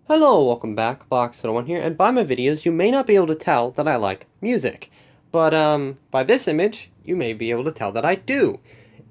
Hello, welcome back, Box01 here, and by my videos you may not be able to tell that I like music, but by this image you may be able to tell that I do.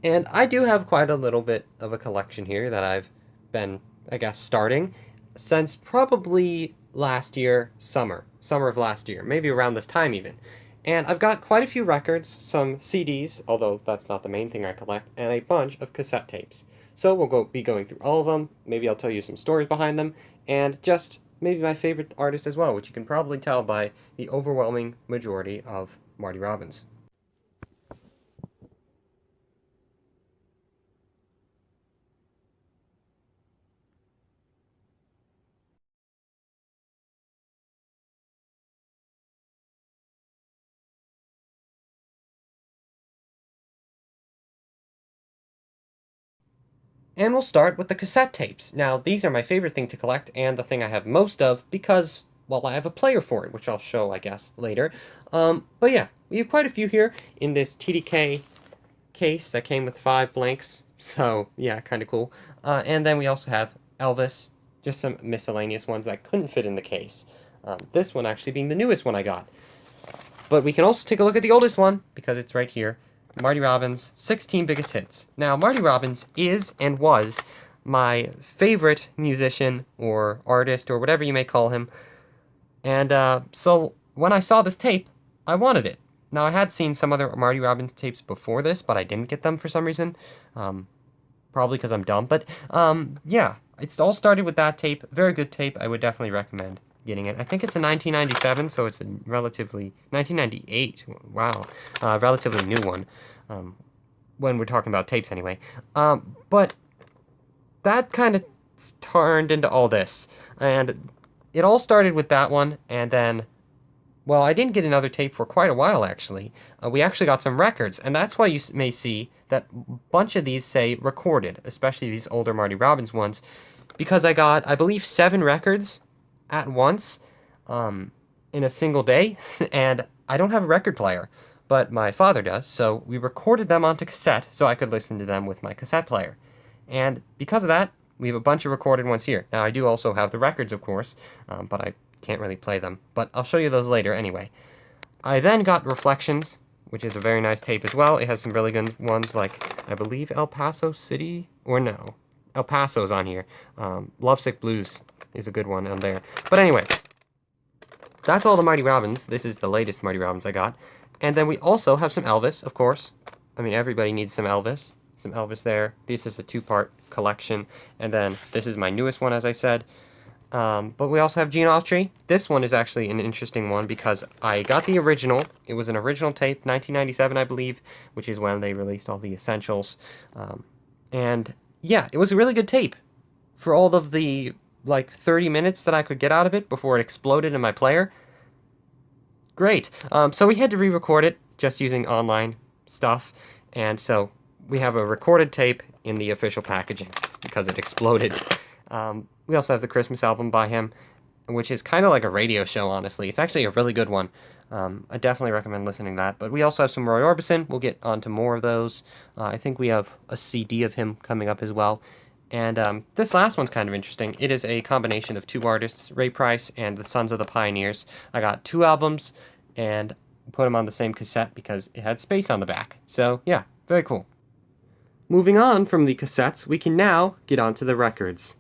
And I do have quite a little bit of a collection here that I've been, I guess, starting since probably last year, summer of last year, maybe around this time even. And I've got quite a few records, some CDs, although that's not the main thing I collect, and a bunch of cassette tapes. So we'll be going through all of them, maybe I'll tell you some stories behind them, and just maybe my favorite artist as well, which you can probably tell by the overwhelming majority of Marty Robbins. And we'll start with the cassette tapes. Now, these are my favorite thing to collect and the thing I have most of because, well, I have a player for it, which I'll show, I guess, later. But yeah, we have quite a few here in this TDK case that came with 5 blanks. So, yeah, kind of cool. And then we also have Elvis, just some miscellaneous ones that couldn't fit in the case. This one actually being the newest one I got. But we can also take a look at the oldest one, because it's right here. Marty Robbins' 16 Biggest Hits. Now, Marty Robbins is and was my favorite musician or artist or whatever you may call him. And so when I saw this tape, I wanted it. Now, I had seen some other Marty Robbins tapes before this, but I didn't get them for some reason. Probably because I'm dumb. But yeah, it all started with that tape. Very good tape. I would definitely recommend getting it. I think it's a 1997, so it's a relatively 1998. Wow, relatively new one. When we're talking about tapes, anyway. But that kind of turned into all this, and it all started with that one, and then, well, I didn't get another tape for quite a while actually. We actually got some records, and that's why you may see that a bunch of these say recorded, especially these older Marty Robbins ones, because I got, I believe, 7 records at once in a single day, and I don't have a record player, but my father does, so we recorded them onto cassette so I could listen to them with my cassette player. And because of that, we have a bunch of recorded ones here. Now, I do also have the records, of course, but I can't really play them, but I'll show you those later anyway. I then got Reflections, which is a very nice tape as well. It has some really good ones like, I believe, El Paso City, or no, El Paso's on here. Lovesick Blues is a good one on there. But anyway, that's all the Marty Robbins. This is the latest Marty Robbins I got. And then we also have some Elvis, of course. I mean, everybody needs some Elvis. Some Elvis there. This is a 2-part collection. And then this is my newest one, as I said. But we also have Gene Autry. This one is actually an interesting one because I got the original. It was an original tape, 1997, I believe, which is when they released all the essentials. And yeah, it was a really good tape for all of the like 30 minutes that I could get out of it before it exploded in my player. Great. So we had to re-record it just using online stuff, and so we have a recorded tape in the official packaging because it exploded. We also have the Christmas album by him, which is kind of like a radio show, honestly. It's actually a really good one. I definitely recommend listening to that. But we also have some Roy Orbison. We'll get onto more of those. I think we have a CD of him coming up as well. And this last one's kind of interesting. It is a combination of 2 artists, Ray Price and the Sons of the Pioneers. I got 2 albums and put them on the same cassette because it had space on the back. So yeah, very cool. Moving on from the cassettes, we can now get onto the records.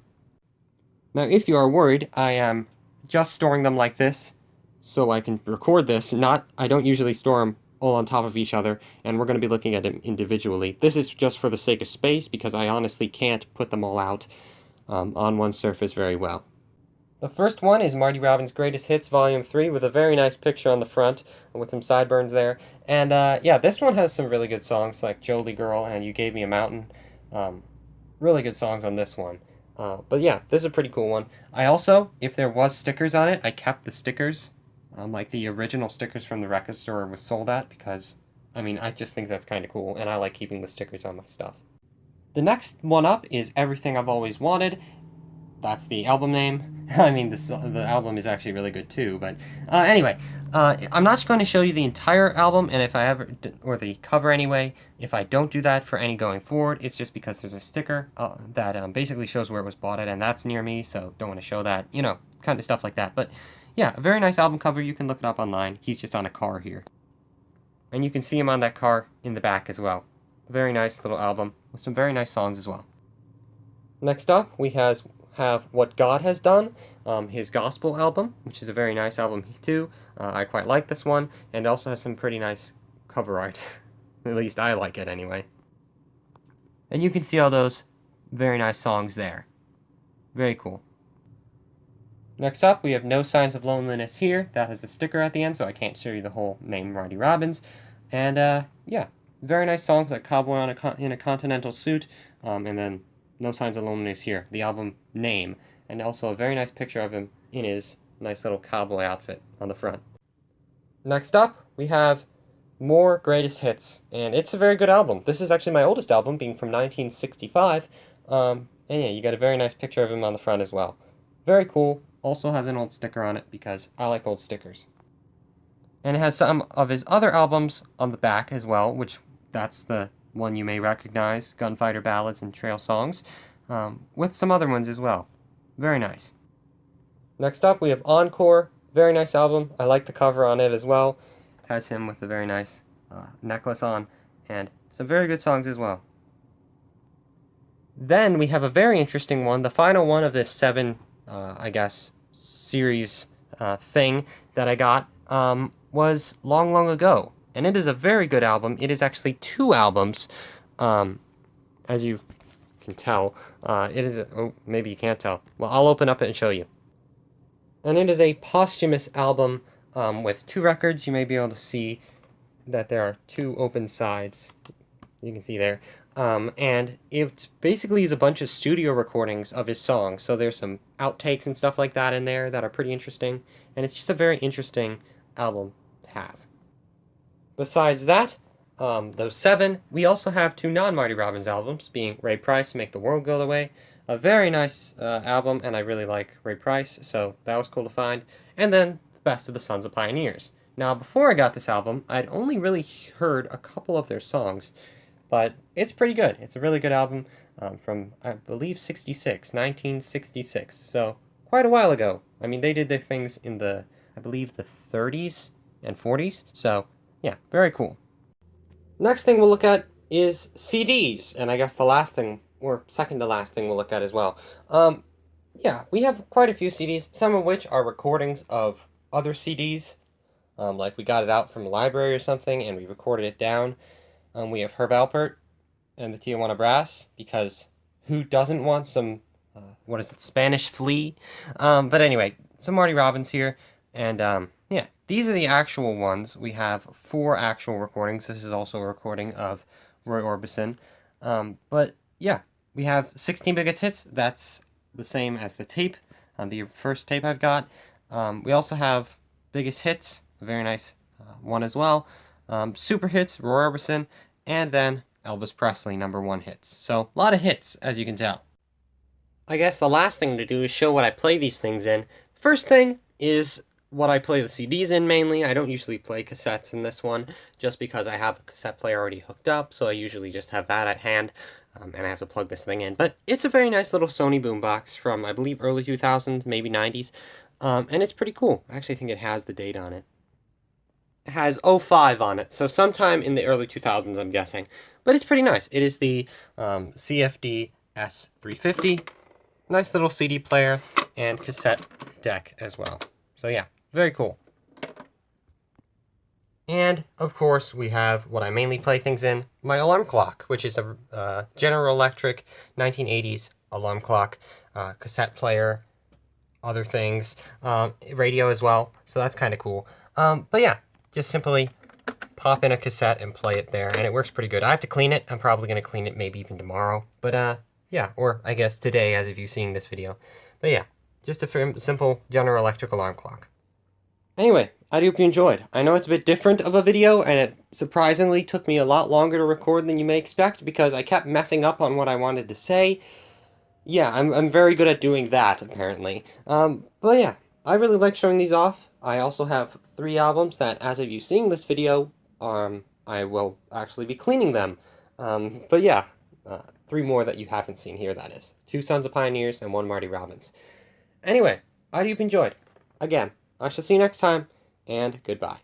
Now, if you are worried, I am just storing them like this so I can record this. I don't usually store them all on top of each other, and we're going to be looking at them individually. This is just for the sake of space, because I honestly can't put them all out on one surface very well. The first one is Marty Robbins' Greatest Hits, Volume 3, with a very nice picture on the front, with some sideburns there. And yeah, this one has some really good songs, like Jolie Girl and You Gave Me a Mountain. Really good songs on this one. But yeah, this is a pretty cool one. I also, if there was stickers on it, I kept the stickers. Like the original stickers from the record store was sold at, because, I mean, I just think that's kind of cool, and I like keeping the stickers on my stuff. The next one up is Everything I've Always Wanted. That's the album name. I mean, the album is actually really good too. But anyway, I'm not going to show you the entire album, and if I ever, or the cover anyway, if I don't do that for any going forward, it's just because there's a sticker that basically shows where it was bought at, and that's near me, so don't want to show that, you know, kind of stuff like that. But yeah, a very nice album cover. You can look it up online. He's just on a car here. And you can see him on that car in the back as well. Very nice little album with some very nice songs as well. Next up, we have What God Has Done, his gospel album, which is a very nice album too. I quite like this one, and it also has some pretty nice cover art. At least I like it anyway. And you can see all those very nice songs there. Very cool. Next up, we have No Signs of Loneliness here. That has a sticker at the end, so I can't show you the whole name, Roddy Robbins. And yeah, very nice songs like Cowboy in a Continental Suit, and then No Signs of Loneliness here, the album name, and also a very nice picture of him in his nice little cowboy outfit on the front. Next up, we have More Greatest Hits, and it's a very good album. This is actually my oldest album, being from 1965, and yeah, you got a very nice picture of him on the front as well. Very cool. Also has an old sticker on it because I like old stickers. And it has some of his other albums on the back as well, which that's the one you may recognize, Gunfighter Ballads and Trail Songs, with some other ones as well. Very nice. Next up, we have Encore. Very nice album. I like the cover on it as well. It has him with a very nice necklace on, and some very good songs as well. Then we have a very interesting one, the final one of this 7, I guess, series thing that I got was Long, Long Ago. And it is a very good album. It is actually 2 albums, as you can tell. It is, oh, maybe you can't tell. Well, I'll open up it and show you. And it is a posthumous album with 2 records. You may be able to see that there are 2 open sides. You can see there. And it basically is a bunch of studio recordings of his songs. So there's some outtakes and stuff like that in there that are pretty interesting. And it's just a very interesting album to have. Besides that, those 7, we also have 2 non-Marty Robbins albums, being Ray Price, Make the World Go Away. A very nice album, and I really like Ray Price, so that was cool to find. And then The Best of the Sons of Pioneers. Now, before I got this album, I'd only really heard a couple of their songs, but it's pretty good. It's a really good album from, I believe, 1966. So, quite a while ago. I mean, they did their things in the, I believe, the 30s and 40s. So, yeah, very cool. Next thing we'll look at is CDs, and I guess the last thing, or second to last thing we'll look at as well. Yeah, we have quite a few CDs, some of which are recordings of other CDs, like we got it out from a library or something, and we recorded it down. We have Herb Alpert and the Tijuana Brass, because who doesn't want some, Spanish Flea? But anyway, some Marty Robbins here, and yeah, these are the actual ones. We have 4 actual recordings. This is also a recording of Roy Orbison. But yeah, we have 16 Biggest Hits. That's the same as the tape, the first tape I've got. We also have Biggest Hits, a very nice one as well. Super Hits, Roy Orbison, and then Elvis Presley, #1 hits. So, a lot of hits, as you can tell. I guess the last thing to do is show what I play these things in. First thing is what I play the CDs in mainly. I don't usually play cassettes in this one, just because I have a cassette player already hooked up, so I usually just have that at hand, and I have to plug this thing in. But it's a very nice little Sony boombox from, I believe, early 2000s, maybe 90s, and it's pretty cool. I actually think it has the date on it. It has 05 on it, so sometime in the early 2000s, I'm guessing. But it's pretty nice. It is the CFD S350. Nice little CD player and cassette deck as well. So yeah, very cool. And, of course, we have what I mainly play things in, my alarm clock, which is a General Electric 1980s alarm clock, cassette player, other things, radio as well, so that's kind of cool. But yeah, just simply pop in a cassette and play it there, and it works pretty good. I have to clean it. I'm probably going to clean it maybe even tomorrow, but yeah, or I guess today as if you're seeing this video. But yeah, just a simple General Electric alarm clock. Anyway, I hope you enjoyed. I know it's a bit different of a video, and it surprisingly took me a lot longer to record than you may expect, because I kept messing up on what I wanted to say. Yeah, I'm very good at doing that, apparently. But yeah, I really like showing these off. I also have 3 albums that, as of you seeing this video, I will actually be cleaning them. But yeah, 3 more that you haven't seen here, that is. 2 Sons of Pioneers and 1 Marty Robbins. Anyway, I hope you've enjoyed. Again, I shall see you next time, and goodbye.